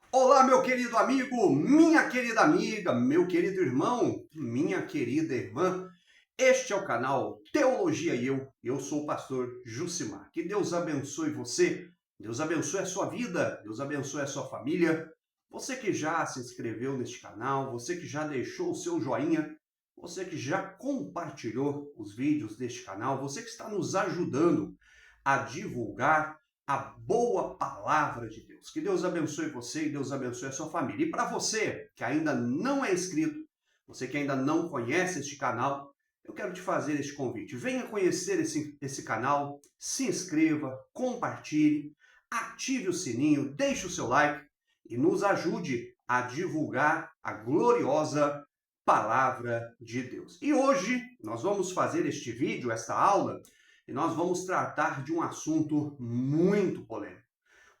Olá, meu querido amigo, minha querida amiga, meu querido irmão, minha querida irmã. Este é o canal Teologia e Eu sou o pastor Jucimar. Que Deus abençoe você, Deus abençoe a sua vida, Deus abençoe a sua família. Você que já se inscreveu neste canal, você que já deixou o seu joinha, você que já compartilhou os vídeos deste canal, você que está nos ajudando a divulgar a boa palavra de Deus. Que Deus abençoe você e Deus abençoe a sua família. E para você que ainda não é inscrito, você que ainda não conhece este canal, eu quero te fazer este convite. Venha conhecer esse canal, se inscreva, compartilhe, ative o sininho, deixe o seu like e nos ajude a divulgar a gloriosa palavra de Deus. E hoje nós vamos fazer este vídeo, esta aula, e nós vamos tratar de um assunto muito polêmico.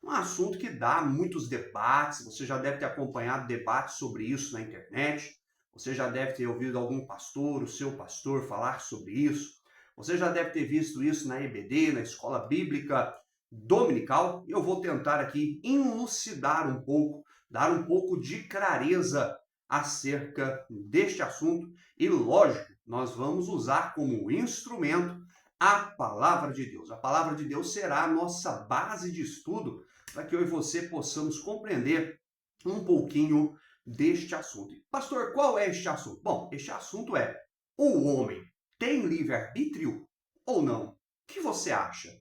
Um assunto que dá muitos debates, você já deve ter acompanhado debates sobre isso na internet, você já deve ter ouvido algum pastor, o seu pastor, falar sobre isso, você já deve ter visto isso na EBD, na Escola Bíblica Dominical, e eu vou tentar aqui elucidar um pouco, dar um pouco de clareza acerca deste assunto, e lógico, nós vamos usar como instrumento a palavra de Deus. A palavra de Deus será a nossa base de estudo para que eu e você possamos compreender um pouquinho deste assunto. Pastor, qual é este assunto? Bom, este assunto é: o homem tem livre-arbítrio ou não? O que você acha?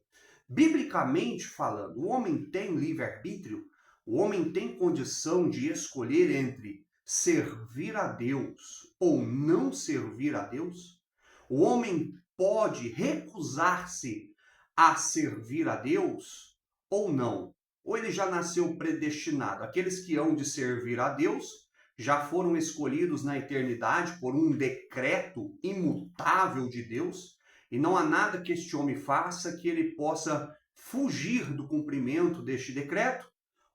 Biblicamente falando, o homem tem livre-arbítrio? O homem tem condição de escolher entre servir a Deus ou não servir a Deus? O homem pode recusar-se a servir a Deus ou não? Ou ele já nasceu predestinado? Aqueles que hão de servir a Deus já foram escolhidos na eternidade por um decreto imutável de Deus, e não há nada que este homem faça que ele possa fugir do cumprimento deste decreto?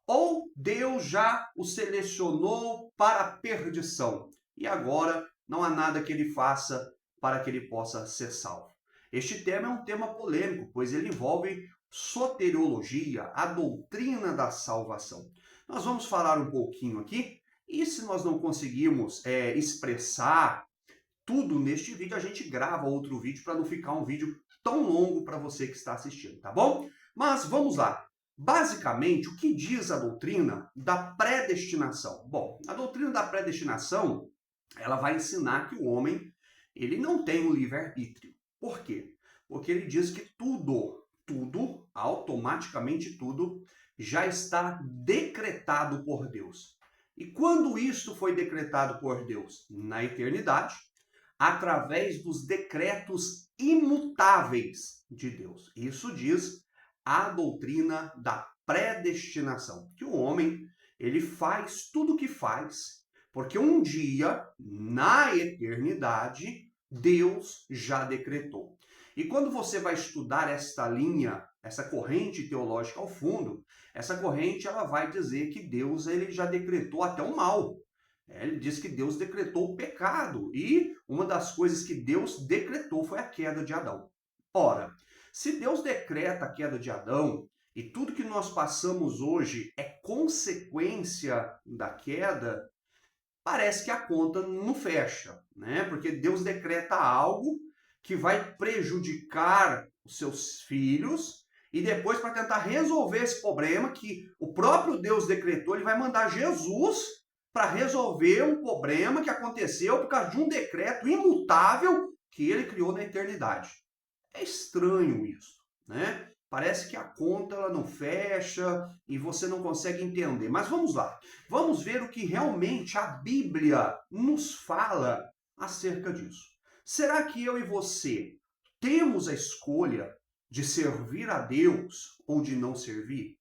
Ou Deus já o selecionou para a perdição e agora não há nada que ele faça para que ele possa ser salvo? Este tema é um tema polêmico, pois ele envolve soteriologia, a doutrina da salvação. Nós vamos falar um pouquinho aqui, e se nós não conseguirmos expressar tudo neste vídeo, a gente grava outro vídeo para não ficar um vídeo tão longo para você que está assistindo, tá bom? Mas vamos lá. Basicamente, o que diz a doutrina da predestinação? Bom, a doutrina da predestinação, ela vai ensinar que o homem, ele não tem um livre-arbítrio. Por quê? Porque ele diz que tudo, automaticamente tudo, já está decretado por Deus. E quando isto foi decretado por Deus? Na eternidade, através dos decretos imutáveis de Deus. Isso diz a doutrina da predestinação, que o homem, ele faz tudo o que faz, porque um dia, na eternidade, Deus já decretou. E quando você vai estudar esta linha, essa corrente teológica ao fundo, essa corrente ela vai dizer que Deus ele já decretou até o mal. Ele diz que Deus decretou o pecado, e uma das coisas que Deus decretou foi a queda de Adão. Ora, se Deus decreta a queda de Adão, e tudo que nós passamos hoje é consequência da queda, parece que a conta não fecha, né? Porque Deus decreta algo que vai prejudicar os seus filhos, e depois, para tentar resolver esse problema que o próprio Deus decretou, ele vai mandar Jesus para resolver um problema que aconteceu por causa de um decreto imutável que ele criou na eternidade. É estranho isso, né? Parece que a conta ela não fecha e você não consegue entender. Mas vamos lá. Vamos ver o que realmente a Bíblia nos fala acerca disso. Será que eu e você temos a escolha de servir a Deus ou de não servir?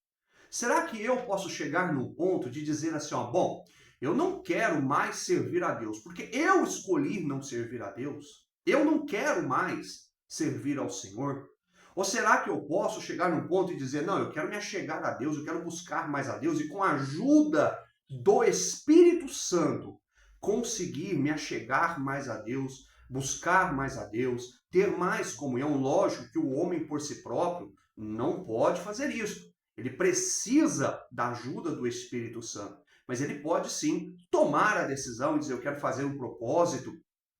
Será que eu posso chegar num ponto de dizer assim, ó, bom, eu não quero mais servir a Deus, porque eu escolhi não servir a Deus? Eu não quero mais servir ao Senhor? Ou será que eu posso chegar num ponto e dizer, não, eu quero me achegar a Deus, eu quero buscar mais a Deus, e com a ajuda do Espírito Santo, conseguir me achegar mais a Deus, buscar mais a Deus, ter mais comunhão? Lógico que o homem por si próprio não pode fazer isso. Ele precisa da ajuda do Espírito Santo. Mas ele pode sim tomar a decisão e dizer: eu quero fazer um propósito,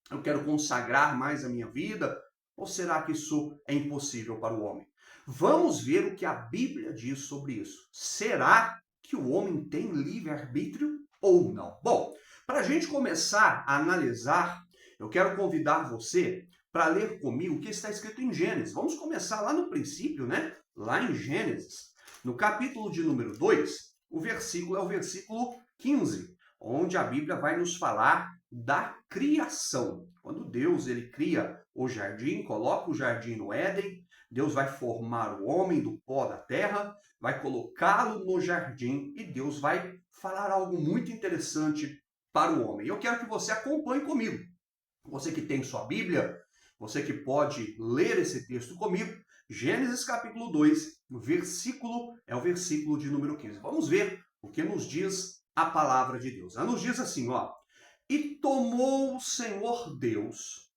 eu quero consagrar mais a minha vida. Ou será que isso é impossível para o homem? Vamos ver o que a Bíblia diz sobre isso. Será que o homem tem livre-arbítrio ou não? Bom, para a gente começar a analisar, eu quero convidar você para ler comigo o que está escrito em Gênesis. Vamos começar lá no princípio, né? Lá em Gênesis, no capítulo de número 2, o versículo é o versículo 15, onde a Bíblia vai nos falar da criação. Quando Deus ele cria o jardim, coloca o jardim no Éden, Deus vai formar o homem do pó da terra, vai colocá-lo no jardim e Deus vai falar algo muito interessante para o homem. Eu quero que você acompanhe comigo. Você que tem sua Bíblia, você que pode ler esse texto comigo, Gênesis capítulo 2, é o versículo de número 15. Vamos ver o que nos diz a palavra de Deus. Ela nos diz assim, ó: e tomou o Senhor Deus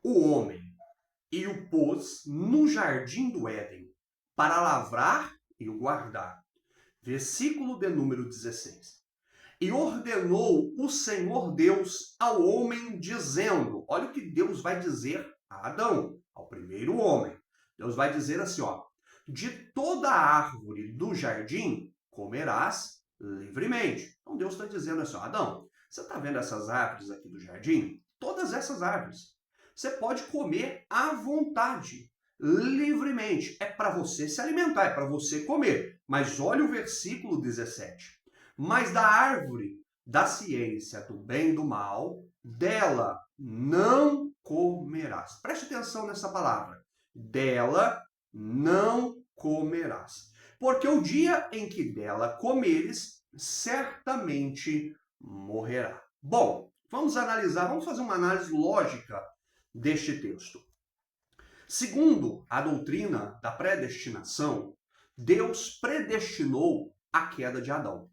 o homem e o pôs no jardim do Éden para lavrar e o guardar. Versículo de número 16. E ordenou o Senhor Deus ao homem, dizendo: olha o que Deus vai dizer a Adão, ao primeiro homem. Deus vai dizer assim, ó: de toda árvore do jardim comerás livremente. Então Deus está dizendo assim, ó: Adão, você está vendo essas árvores aqui do jardim? Todas essas árvores. Você pode comer à vontade, livremente. É para você se alimentar, é para você comer. Mas olha o versículo 17. Mas da árvore da ciência do bem e do mal, dela não comerás. Preste atenção nessa palavra. Dela não comerás. Porque o dia em que dela comeres, certamente morrerá. Bom, vamos analisar, vamos fazer uma análise lógica deste texto. Segundo a doutrina da predestinação, Deus predestinou a queda de Adão.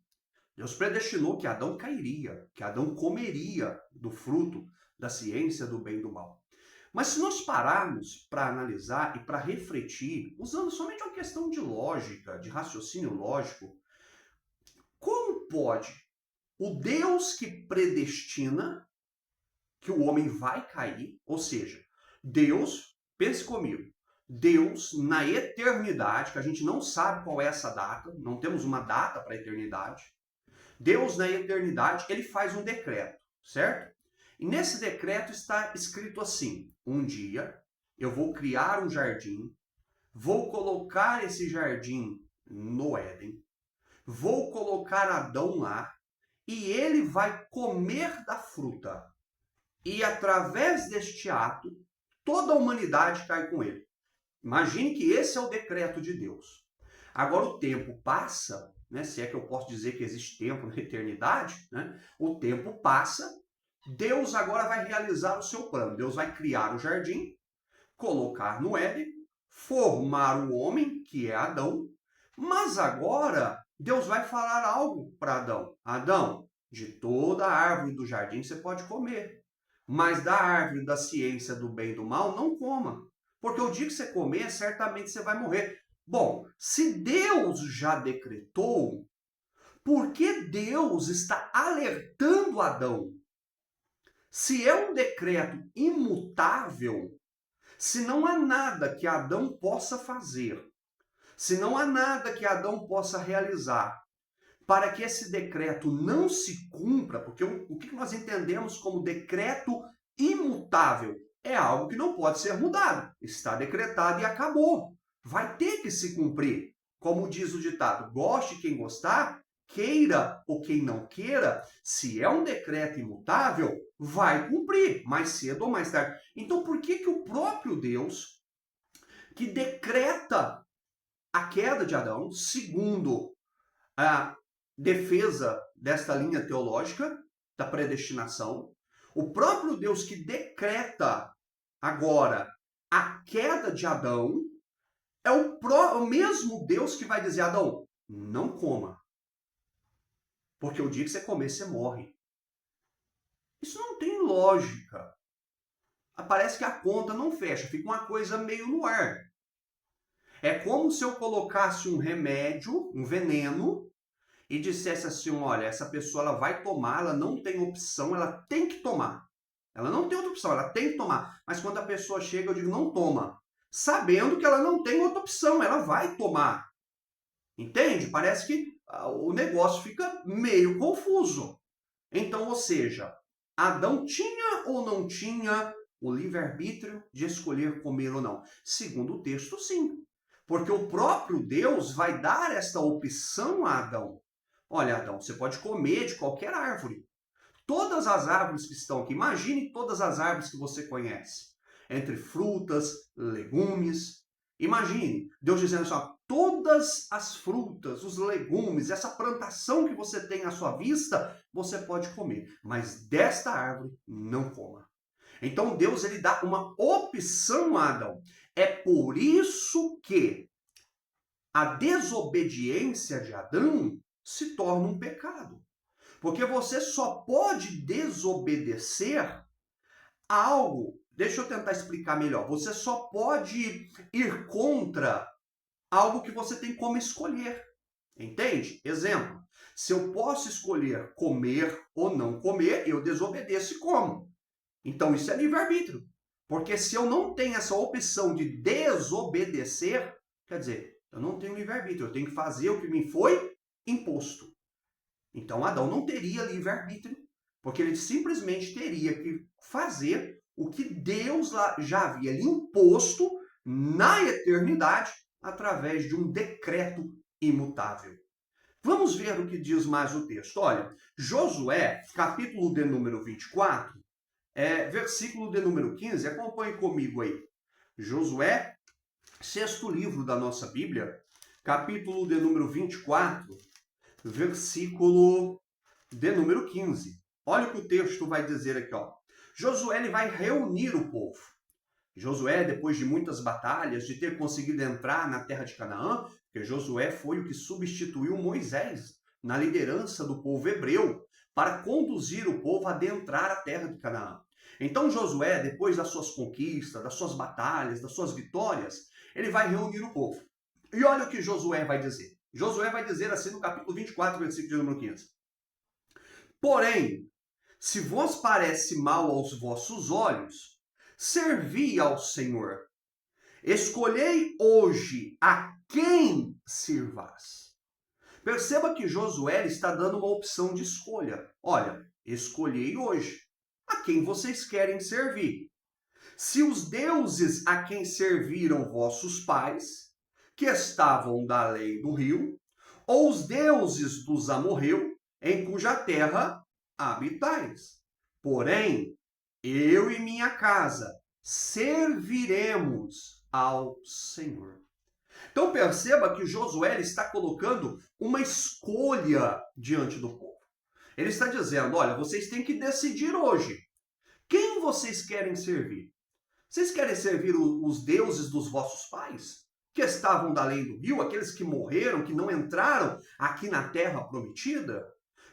Deus predestinou que Adão cairia, que Adão comeria do fruto da ciência do bem e do mal. Mas se nós pararmos para analisar e para refletir, usando somente uma questão de lógica, de raciocínio lógico, como pode o Deus que predestina que o homem vai cair, ou seja, Deus, pense comigo, Deus na eternidade, que a gente não sabe qual é essa data, não temos uma data para a eternidade, Deus na eternidade, ele faz um decreto, certo? E nesse decreto está escrito assim: um dia eu vou criar um jardim, vou colocar esse jardim no Éden, vou colocar Adão lá e ele vai comer da fruta. E através deste ato, toda a humanidade cai com ele. Imagine que esse é o decreto de Deus. Agora o tempo passa, né? Se é que eu posso dizer que existe tempo na eternidade, né? O tempo passa, Deus agora vai realizar o seu plano. Deus vai criar o jardim, colocar no Éden, formar o homem, que é Adão, mas agora Deus vai falar algo para Adão. Adão, de toda a árvore do jardim você pode comer, mas da árvore da ciência do bem e do mal não coma, porque o dia que você comer, certamente você vai morrer. Bom, se Deus já decretou, por que Deus está alertando Adão? Se é um decreto imutável, se não há nada que Adão possa fazer, se não há nada que Adão possa realizar para que esse decreto não se cumpra, porque o que nós entendemos como decreto imutável é algo que não pode ser mudado. Está decretado e acabou. Vai ter que se cumprir. Como diz o ditado, goste quem gostar, queira ou quem não queira, se é um decreto imutável, vai cumprir, mais cedo ou mais tarde. Então, por que o próprio Deus, que decreta a queda de Adão, segundo a defesa desta linha teológica da predestinação, o próprio Deus que decreta agora a queda de Adão, é o mesmo Deus que vai dizer: Adão, não coma, porque o dia que você comer, você morre. Isso não tem lógica. Parece que a conta não fecha, fica uma coisa meio no ar. É como se eu colocasse um remédio, um veneno, e dissesse assim, olha, essa pessoa ela vai tomar, ela não tem opção, ela tem que tomar. Ela não tem outra opção, ela tem que tomar. Mas quando a pessoa chega, eu digo, não toma. Sabendo que ela não tem outra opção, ela vai tomar. Entende? Parece que o negócio fica meio confuso. Então, ou seja, Adão tinha ou não tinha o livre-arbítrio de escolher comer ou não? Segundo o texto, sim. Porque o próprio Deus vai dar esta opção a Adão. Olha, Adão, você pode comer de qualquer árvore. Todas as árvores que estão aqui, imagine todas as árvores que você conhece. Entre frutas, legumes. Imagine, Deus dizendo assim, ó, todas as frutas, os legumes, essa plantação que você tem à sua vista, você pode comer. Mas desta árvore, não coma. Então Deus ele dá uma opção a Adão. É por isso que a desobediência de Adão se torna um pecado. Porque você só pode desobedecer a algo. Deixa eu tentar explicar melhor. Você só pode ir contra algo que você tem como escolher. Entende? Exemplo. Se eu posso escolher comer ou não comer, eu desobedeço e como. Então isso é livre-arbítrio. Porque se eu não tenho essa opção de desobedecer, quer dizer, eu não tenho livre-arbítrio. Eu tenho que fazer o que me foi imposto. Então Adão não teria livre-arbítrio, porque ele simplesmente teria que fazer o que Deus já havia lhe imposto na eternidade através de um decreto imutável. Vamos ver o que diz mais o texto. Olha, Josué, capítulo de número 24, versículo de número 15, acompanhe comigo aí. Josué, sexto livro da nossa Bíblia, capítulo de número 24, versículo de número 15. Olha o que o texto vai dizer aqui, ó. Josué ele vai reunir o povo. Josué, depois de muitas batalhas, de ter conseguido entrar na terra de Canaã, porque Josué foi o que substituiu Moisés na liderança do povo hebreu para conduzir o povo a adentrar a terra de Canaã. Então Josué, depois das suas conquistas, das suas batalhas, das suas vitórias, ele vai reunir o povo. E olha o que Josué vai dizer. Josué vai dizer assim no capítulo 24, versículo de número 15. Porém, se vos parece mal aos vossos olhos, servi ao Senhor. Escolhei hoje a quem sirvas. Perceba que Josué está dando uma opção de escolha. Olha, escolhei hoje a quem vocês querem servir. Se os deuses a quem serviram vossos pais, que estavam da além do rio, ou os deuses dos amorreus, em cuja terra habitais. Porém, eu e minha casa serviremos ao Senhor. Então perceba que Josué está colocando uma escolha diante do povo. Ele está dizendo, olha, vocês têm que decidir hoje. Quem vocês querem servir? Vocês querem servir os deuses dos vossos pais? Que estavam da além do rio, aqueles que morreram, que não entraram aqui na terra prometida?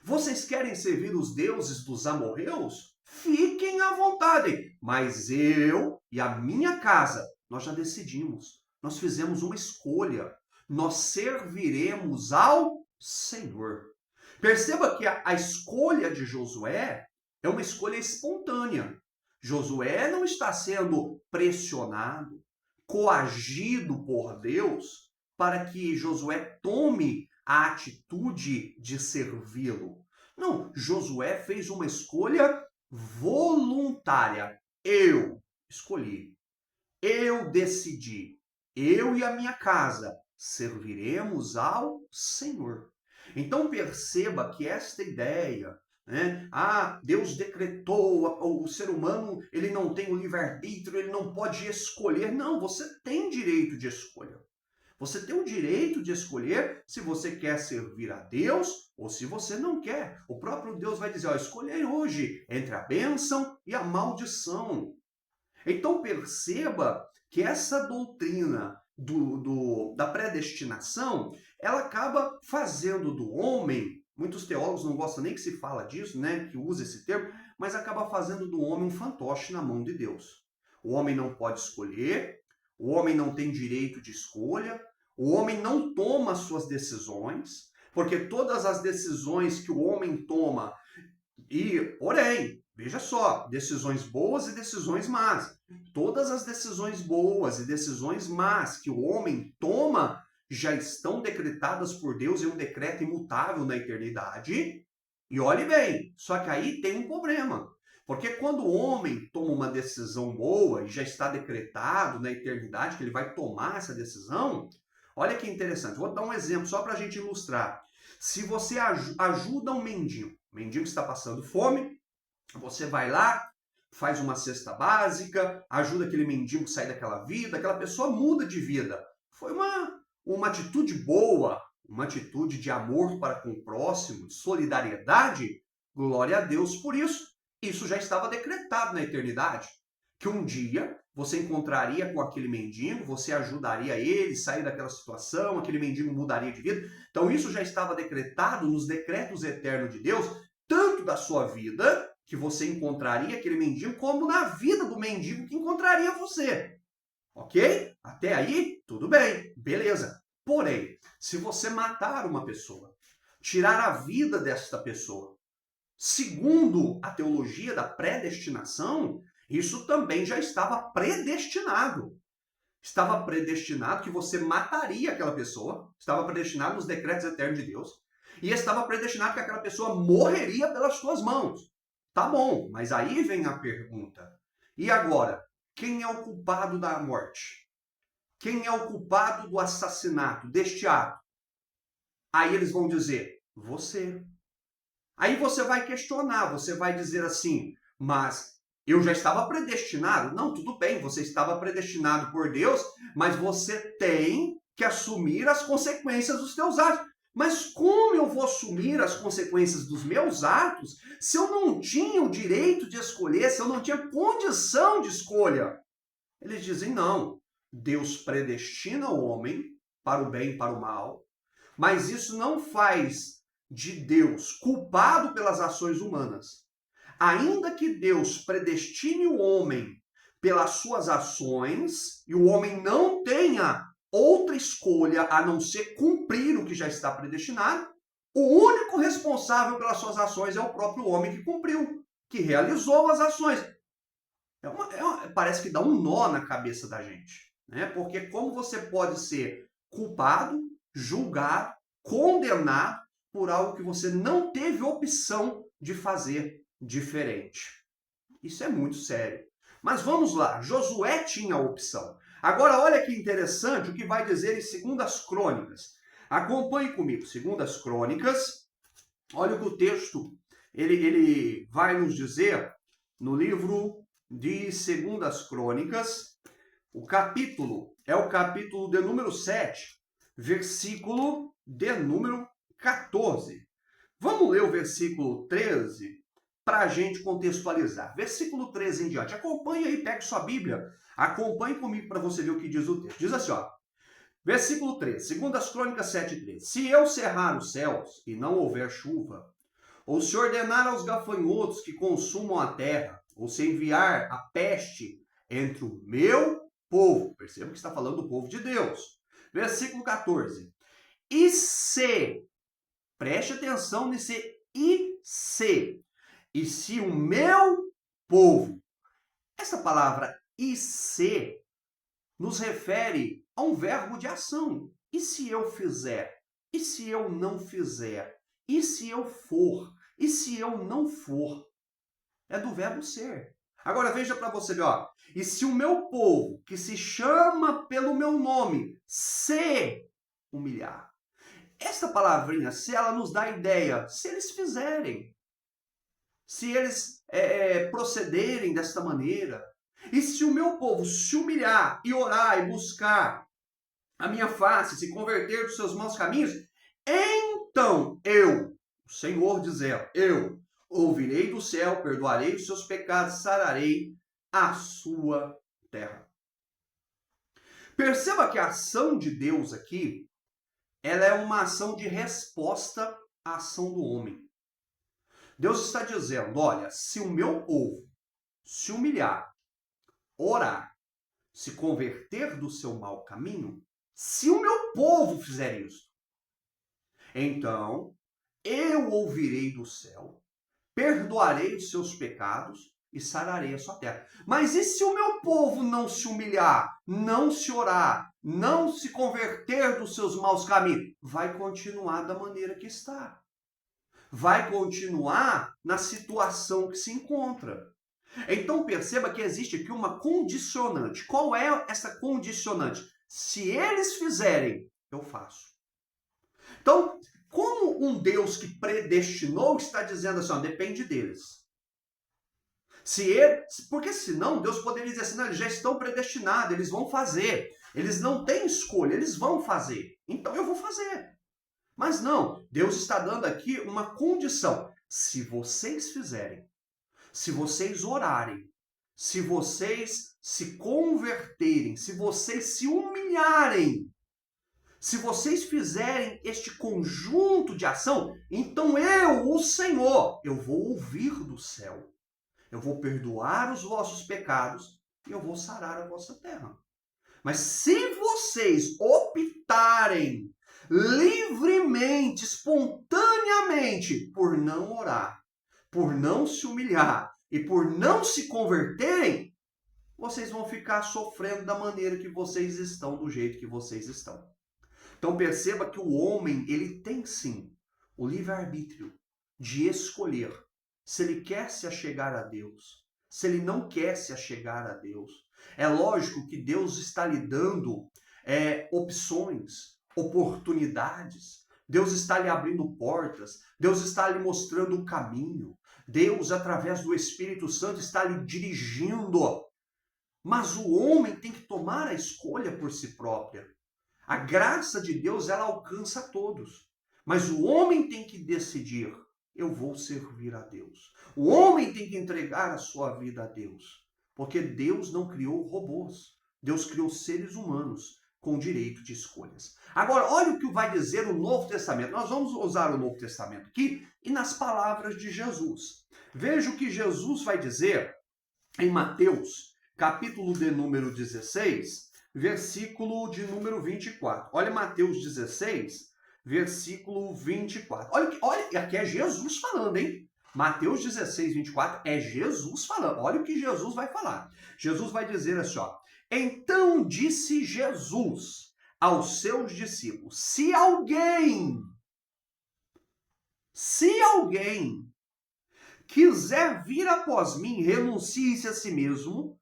Vocês querem servir os deuses dos amorreus? Fiquem à vontade, mas eu e a minha casa, nós já decidimos, nós fizemos uma escolha, nós serviremos ao Senhor. Perceba que a escolha de Josué é uma escolha espontânea. Josué não está sendo pressionado, coagido por Deus para que Josué tome a atitude de servi-lo. Não, Josué fez uma escolha voluntária. Eu escolhi, eu decidi, eu e a minha casa serviremos ao Senhor. Então perceba que esta ideia, né? Deus decretou, o ser humano ele não tem o livre-arbítrio, ele não pode escolher. Não, você tem direito de escolha. Você tem o direito de escolher se você quer servir a Deus ou se você não quer. O próprio Deus vai dizer, escolhei hoje entre a bênção e a maldição. Então perceba que essa doutrina da predestinação, ela acaba fazendo do homem, muitos teólogos não gostam nem que se fala disso, né, que usa esse termo, mas acaba fazendo do homem um fantoche na mão de Deus. O homem não pode escolher, o homem não tem direito de escolha, o homem não toma suas decisões, porque todas as decisões que o homem toma, porém, veja só, decisões boas e decisões más, todas as decisões boas e decisões más que o homem toma já estão decretadas por Deus em um decreto imutável na eternidade. E olhe bem, só que aí tem um problema. Porque quando o homem toma uma decisão boa e já está decretado na eternidade que ele vai tomar essa decisão, olha que interessante. Vou dar um exemplo só para a gente ilustrar. Se você ajuda um mendigo que está passando fome, você vai lá, faz uma cesta básica, ajuda aquele mendigo a sair daquela vida, aquela pessoa muda de vida. Foi uma atitude boa, uma atitude de amor para com o próximo, de solidariedade. Glória a Deus por isso. Isso já estava decretado na eternidade. Que um dia você encontraria com aquele mendigo, você ajudaria ele a sair daquela situação, aquele mendigo mudaria de vida. Então isso já estava decretado nos decretos eternos de Deus, tanto da sua vida, que você encontraria aquele mendigo, como na vida do mendigo que encontraria você. Ok? Até aí, tudo bem, beleza. Porém, se você matar uma pessoa, tirar a vida desta pessoa, segundo a teologia da predestinação, isso também já estava predestinado. Estava predestinado que você mataria aquela pessoa, estava predestinado nos decretos eternos de Deus, e estava predestinado que aquela pessoa morreria pelas suas mãos. Tá bom, mas aí vem a pergunta. E agora, quem é o culpado da morte? Quem é o culpado do assassinato, deste ato? Aí eles vão dizer, você. Aí você vai questionar, você vai dizer assim, mas eu já estava predestinado? Não, tudo bem, você estava predestinado por Deus, mas você tem que assumir as consequências dos seus atos. Mas como eu vou assumir as consequências dos meus atos se eu não tinha o direito de escolher, se eu não tinha condição de escolha? Eles dizem, não, Deus predestina o homem para o bem e para o mal, mas isso não faz de Deus culpado pelas ações humanas. Ainda que Deus predestine o homem pelas suas ações e o homem não tenha outra escolha a não ser cumprir o que já está predestinado, o único responsável pelas suas ações é o próprio homem que cumpriu, que realizou as ações. Parece que dá um nó na cabeça da gente, né? Porque como você pode ser culpado, julgado, condenado por algo que você não teve opção de fazer diferente? Isso é muito sério. Mas vamos lá, Josué tinha a opção. Agora olha que interessante o que vai dizer em 2 Crônicas. Acompanhe comigo, 2 Crônicas. Olha o que o texto ele vai nos dizer no livro de 2 Crônicas. O capítulo é o capítulo de número 7, versículo de número 14. Vamos ler o versículo 13 para a gente contextualizar. Versículo 13 em diante. Acompanhe aí, pegue sua Bíblia. Acompanhe comigo para você ver o que diz o texto. Diz assim, ó. Versículo 13, 2 Crônicas 7:13. Se eu cerrar os céus e não houver chuva, ou se ordenar aos gafanhotos que consumam a terra, ou se enviar a peste entre o meu povo. Perceba que está falando do povo de Deus. Versículo 14. E se, preste atenção nesse e se o meu povo, essa palavra e se nos refere a um verbo de ação. E se eu fizer? E se eu não fizer? E se eu for? E se eu não for? É do verbo ser. Agora veja para você ver, ó. E se o meu povo, que se chama pelo meu nome, se humilhar. Essa palavrinha, se, ela nos dá a ideia, se eles fizerem, se eles procederem desta maneira, e se o meu povo se humilhar e orar e buscar a minha face, se converter dos seus maus caminhos, então eu, o Senhor dizendo, eu ouvirei do céu, perdoarei os seus pecados, sararei a sua terra. Perceba que a ação de Deus aqui, ela é uma ação de resposta à ação do homem. Deus está dizendo, olha, se o meu povo se humilhar, orar, se converter do seu mau caminho, se o meu povo fizer isso, então eu ouvirei do céu, perdoarei os seus pecados e sararei a sua terra. Mas e se o meu povo não se humilhar, não se orar, não se converter dos seus maus caminhos? Vai continuar da maneira que está. Vai continuar na situação que se encontra. Então perceba que existe aqui uma condicionante. Qual é essa condicionante? Se eles fizerem, eu faço. Então, como um Deus que predestinou está dizendo assim, ó, depende deles. Porque senão Deus poderia dizer assim, não, eles já estão predestinados, eles vão fazer. Eles não têm escolha, eles vão fazer. Então eu vou fazer. Mas não, Deus está dando aqui uma condição. Se vocês fizerem, se vocês orarem, se vocês se converterem, se vocês se humilharem, se vocês fizerem este conjunto de ação, então eu, o Senhor, eu vou ouvir do céu. Eu vou perdoar os vossos pecados e eu vou sarar a vossa terra. Mas se vocês optarem livremente, espontaneamente, por não orar, por não se humilhar e por não se converterem, vocês vão ficar sofrendo da maneira que vocês estão, do jeito que vocês estão. Então perceba que o homem, ele tem sim o livre-arbítrio de escolher se ele quer se achegar a Deus, se ele não quer se achegar a Deus. É lógico que Deus está lhe dando opções, oportunidades. Deus está lhe abrindo portas. Deus está lhe mostrando o caminho. Deus, através do Espírito Santo, está lhe dirigindo. Mas o homem tem que tomar a escolha por si própria. A graça de Deus, ela alcança a todos. Mas o homem tem que decidir. Eu vou servir a Deus. O homem tem que entregar a sua vida a Deus. Porque Deus não criou robôs. Deus criou seres humanos com direito de escolhas. Agora, olha o que vai dizer o Novo Testamento. Nós vamos usar o Novo Testamento aqui e nas palavras de Jesus. Veja o que Jesus vai dizer em Mateus, capítulo de número 16, versículo de número 24. Olha Mateus 16, versículo 24. Olha, aqui é Jesus falando, hein? Mateus 16, 24 é Jesus falando. Olha o que Jesus vai falar. Jesus vai dizer assim, ó. Então disse Jesus aos seus discípulos, se alguém quiser vir após mim, renuncie-se a si mesmo,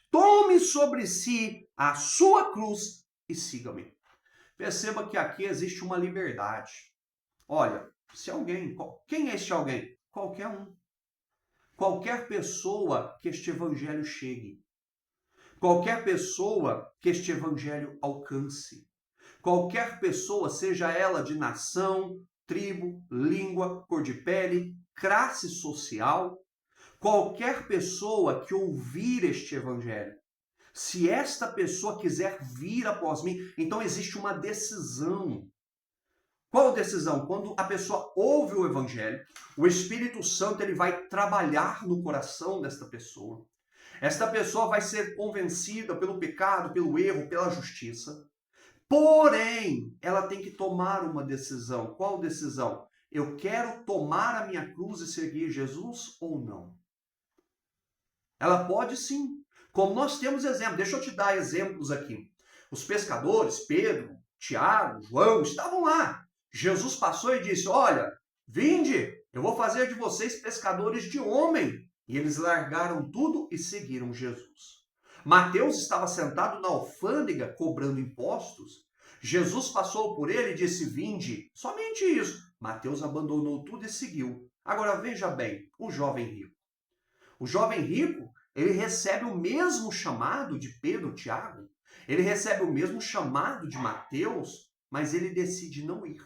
tome sobre si a sua cruz e siga-me. Perceba que aqui existe uma liberdade. Olha, se alguém, quem é este alguém? Qualquer um. Qualquer pessoa que este evangelho chegue. Qualquer pessoa que este evangelho alcance. Qualquer pessoa, seja ela de nação, tribo, língua, cor de pele, classe social, qualquer pessoa que ouvir este evangelho, se esta pessoa quiser vir após mim, então existe uma decisão. Qual decisão? Quando a pessoa ouve o evangelho, o Espírito Santo ele vai trabalhar no coração desta pessoa. Esta pessoa vai ser convencida pelo pecado, pelo erro, pela justiça. Porém, ela tem que tomar uma decisão. Qual decisão? Eu quero tomar a minha cruz e seguir Jesus ou não? Ela pode sim. Como nós temos exemplos, deixa eu te dar exemplos aqui. Os pescadores, Pedro, Tiago, João, estavam lá. Jesus passou e disse, olha, vinde, eu vou fazer de vocês pescadores de homem. E eles largaram tudo e seguiram Jesus. Mateus estava sentado na alfândega cobrando impostos. Jesus passou por ele e disse, vinde. Somente isso. Mateus abandonou tudo e seguiu. Agora veja bem, o jovem rico. O jovem rico, ele recebe o mesmo chamado de Pedro, Tiago. Ele recebe o mesmo chamado de Mateus, mas ele decide não ir.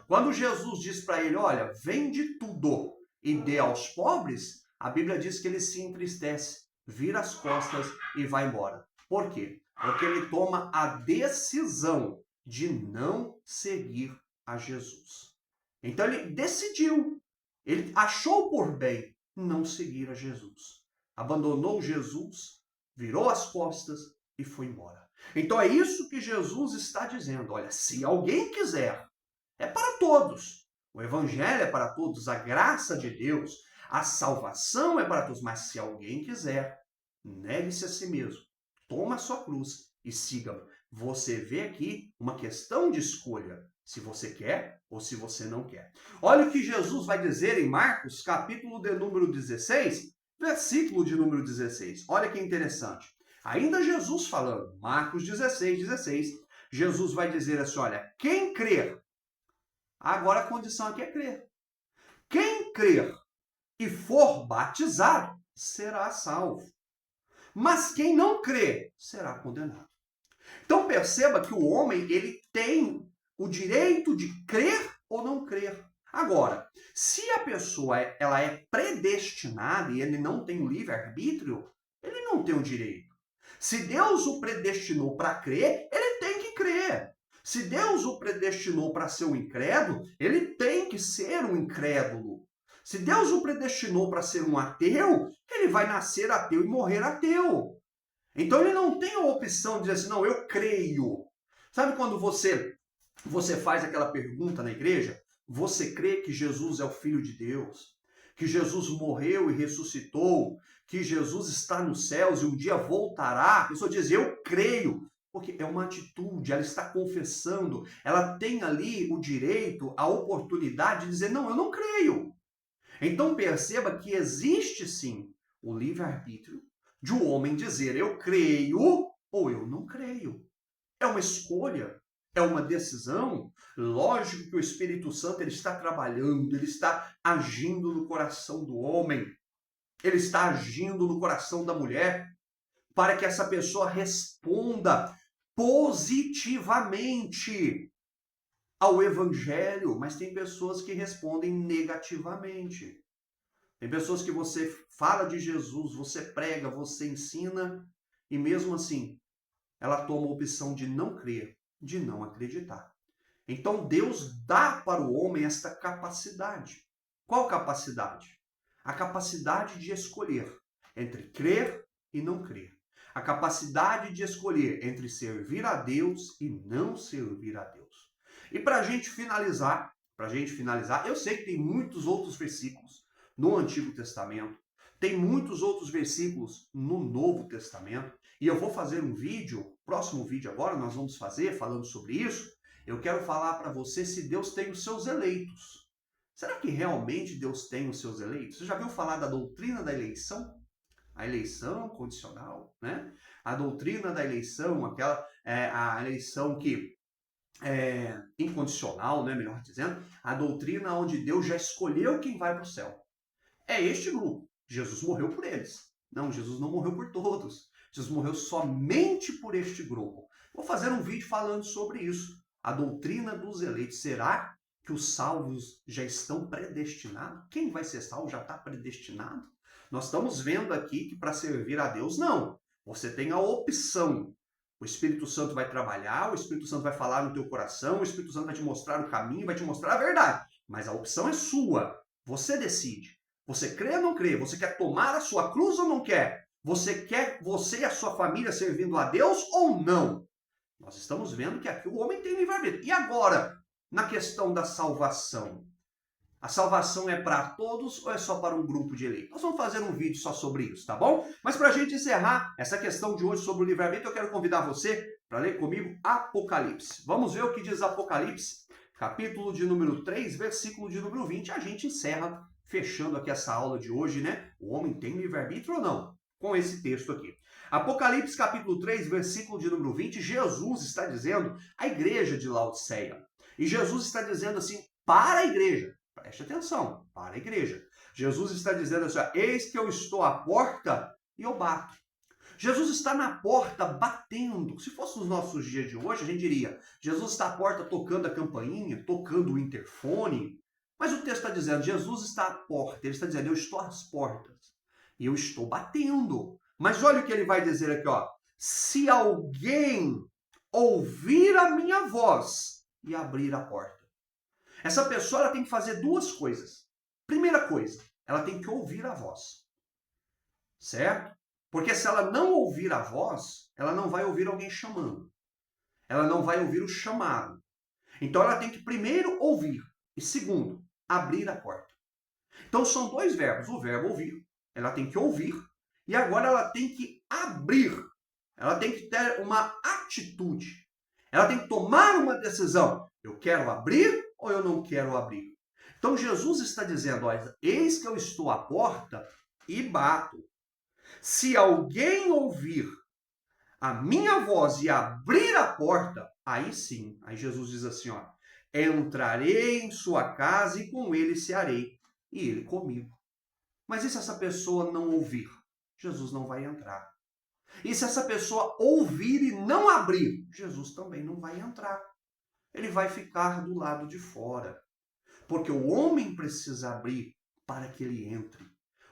Quando Jesus diz para ele, olha, vende tudo e dê aos pobres, a Bíblia diz que ele se entristece, vira as costas e vai embora. Por quê? Porque ele toma a decisão de não seguir a Jesus. Então ele decidiu, ele achou por bem não seguir a Jesus. Abandonou Jesus, virou as costas e foi embora. Então é isso que Jesus está dizendo. Olha, se alguém quiser, é para todos. O evangelho é para todos, a graça de Deus, a salvação é para todos. Mas se alguém quiser, negue-se a si mesmo, toma a sua cruz e siga-me. Você vê aqui uma questão de escolha, se você quer ou se você não quer. Olha o que Jesus vai dizer em Marcos, capítulo de número 16, versículo de número 16. Olha que interessante. Ainda Jesus falando, Marcos 16, 16, Jesus vai dizer assim, olha, quem crer, agora a condição aqui é crer. Quem crer e for batizado, será salvo. Mas quem não crer, será condenado. Então perceba que o homem, ele tem o direito de crer ou não crer. Agora, se a pessoa ela é predestinada e ele não tem o livre-arbítrio, ele não tem o direito. Se Deus o predestinou para crer, ele tem que crer. Se Deus o predestinou para ser um incrédulo, ele tem que ser um incrédulo. Se Deus o predestinou para ser um ateu, ele vai nascer ateu e morrer ateu. Então ele não tem a opção de dizer assim, não, eu creio. Sabe quando você faz aquela pergunta na igreja? Você crê que Jesus é o Filho de Deus? Que Jesus morreu e ressuscitou? Que Jesus está nos céus e um dia voltará? A pessoa diz, eu creio. Porque é uma atitude, ela está confessando, ela tem ali o direito, a oportunidade de dizer, não, eu não creio. Então perceba que existe sim o livre-arbítrio de um homem dizer eu creio ou eu não creio. É uma escolha, é uma decisão. Lógico que o Espírito Santo ele está trabalhando, ele está agindo no coração do homem, ele está agindo no coração da mulher, para que essa pessoa responda positivamente ao Evangelho, mas tem pessoas que respondem negativamente. Tem pessoas que você fala de Jesus, você prega, você ensina, e mesmo assim, ela toma a opção de não crer, de não acreditar. Então Deus dá para o homem esta capacidade. Qual capacidade? A capacidade de escolher entre crer e não crer. A capacidade de escolher entre servir a Deus e não servir a Deus. E para a gente finalizar, eu sei que tem muitos outros versículos no Antigo Testamento, tem muitos outros versículos no Novo Testamento, e eu vou fazer um vídeo, próximo vídeo agora nós vamos fazer, falando sobre isso. Eu quero falar para você se Deus tem os seus eleitos. Será que realmente Deus tem os seus eleitos? Você já viu falar da doutrina da eleição? A eleição condicional, né? A doutrina da eleição, a eleição que incondicional, né, melhor dizendo, a doutrina onde Deus já escolheu quem vai para o céu. É este grupo. Jesus morreu por eles. Não, Jesus não morreu por todos. Jesus morreu somente por este grupo. Vou fazer um vídeo falando sobre isso. A doutrina dos eleitos. Será que os salvos já estão predestinados? Quem vai ser salvo já está predestinado? Nós estamos vendo aqui que para servir a Deus, não. Você tem a opção. O Espírito Santo vai trabalhar, o Espírito Santo vai falar no teu coração, o Espírito Santo vai te mostrar o caminho, vai te mostrar a verdade. Mas a opção é sua. Você decide. Você crê ou não crê? Você quer tomar a sua cruz ou não quer? Você quer você e a sua família servindo a Deus ou não? Nós estamos vendo que aqui o homem tem livre-arbítrio. E agora, na questão da salvação? A salvação é para todos ou é só para um grupo de eleitos? Nós vamos fazer um vídeo só sobre isso, tá bom? Mas para a gente encerrar essa questão de hoje sobre o livre-arbítrio, eu quero convidar você para ler comigo Apocalipse. Vamos ver o que diz Apocalipse, capítulo de número 3, versículo de número 20. A gente encerra fechando aqui essa aula de hoje, né? O homem tem livre-arbítrio ou não? Com esse texto aqui. Apocalipse capítulo 3, versículo de número 20, Jesus está dizendo à igreja de Laodiceia. E Jesus está dizendo assim para a igreja. Preste atenção, para a igreja. Jesus está dizendo assim, eis que eu estou à porta e eu bato. Jesus está na porta batendo. Se fosse nos nossos dias de hoje, a gente diria, Jesus está à porta tocando a campainha, tocando o interfone. Mas o texto está dizendo, Jesus está à porta. Ele está dizendo, eu estou às portas. E eu estou batendo. Mas olha o que ele vai dizer aqui, ó. Se alguém ouvir a minha voz e abrir a porta. Essa pessoa ela tem que fazer duas coisas. Primeira coisa, ela tem que ouvir a voz. Certo? Porque se ela não ouvir a voz, ela não vai ouvir alguém chamando. Ela não vai ouvir o chamado. Então ela tem que primeiro ouvir. E segundo, abrir a porta. Então são dois verbos. O verbo ouvir, ela tem que ouvir. E agora ela tem que abrir. Ela tem que ter uma atitude. Ela tem que tomar uma decisão. Eu quero abrir ou eu não quero abrir? Então Jesus está dizendo, olha, eis que eu estou à porta e bato. Se alguém ouvir a minha voz e abrir a porta, aí sim, aí Jesus diz assim, ó, entrarei em sua casa e com ele cearei, e ele comigo. Mas e se essa pessoa não ouvir? Jesus não vai entrar. E se essa pessoa ouvir e não abrir? Jesus também não vai entrar. Ele vai ficar do lado de fora. Porque o homem precisa abrir para que ele entre.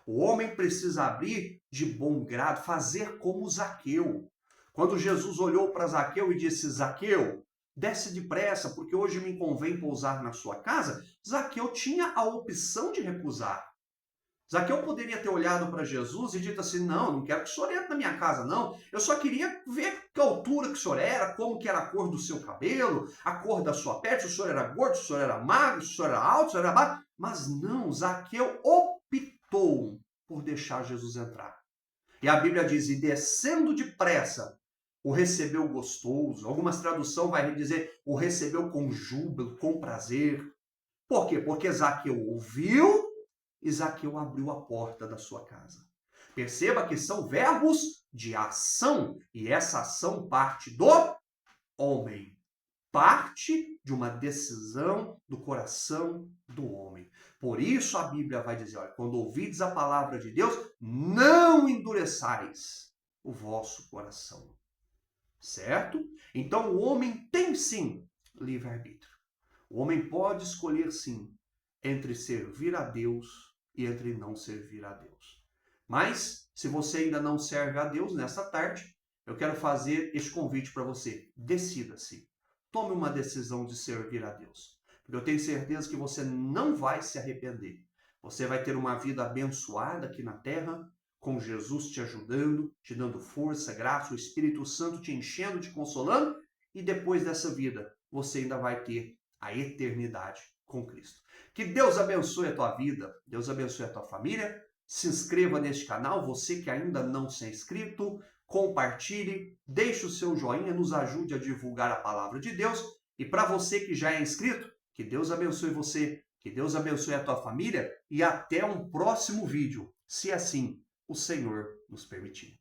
O homem precisa abrir de bom grado, fazer como Zaqueu. Quando Jesus olhou para Zaqueu e disse, Zaqueu, desce depressa, porque hoje me convém pousar na sua casa, Zaqueu tinha a opção de recusar. Zaqueu poderia ter olhado para Jesus e dito assim, não quero que o senhor entre na minha casa, não. Eu só queria ver que altura que o senhor era, como que era a cor do seu cabelo, a cor da sua pele, se o senhor era gordo, se o senhor era magro, se o senhor era alto, se o senhor era baixo. Mas não, Zaqueu optou por deixar Jesus entrar. E a Bíblia diz, e descendo depressa, o recebeu gostoso. Algumas traduções vai dizer, o recebeu com júbilo, com prazer. Por quê? Porque Zaqueu ouviu e Zaqueu abriu a porta da sua casa. Perceba que são verbos de ação, e essa ação parte do homem. Parte de uma decisão do coração do homem. Por isso a Bíblia vai dizer, olha, quando ouvides a palavra de Deus, não endureçais o vosso coração. Certo? Então o homem tem sim livre-arbítrio. O homem pode escolher sim entre servir a Deus e entre não servir a Deus. Mas, se você ainda não serve a Deus nessa tarde, eu quero fazer este convite para você. Decida-se. Tome uma decisão de servir a Deus. Porque eu tenho certeza que você não vai se arrepender. Você vai ter uma vida abençoada aqui na terra, com Jesus te ajudando, te dando força, graça, o Espírito Santo te enchendo, te consolando, e depois dessa vida, você ainda vai ter a eternidade com Cristo. Que Deus abençoe a tua vida, Deus abençoe a tua família. Se inscreva neste canal, você que ainda não se é inscrito, compartilhe, deixe o seu joinha, nos ajude a divulgar a palavra de Deus. E para você que já é inscrito, que Deus abençoe você, que Deus abençoe a tua família e até um próximo vídeo, se assim o Senhor nos permitir.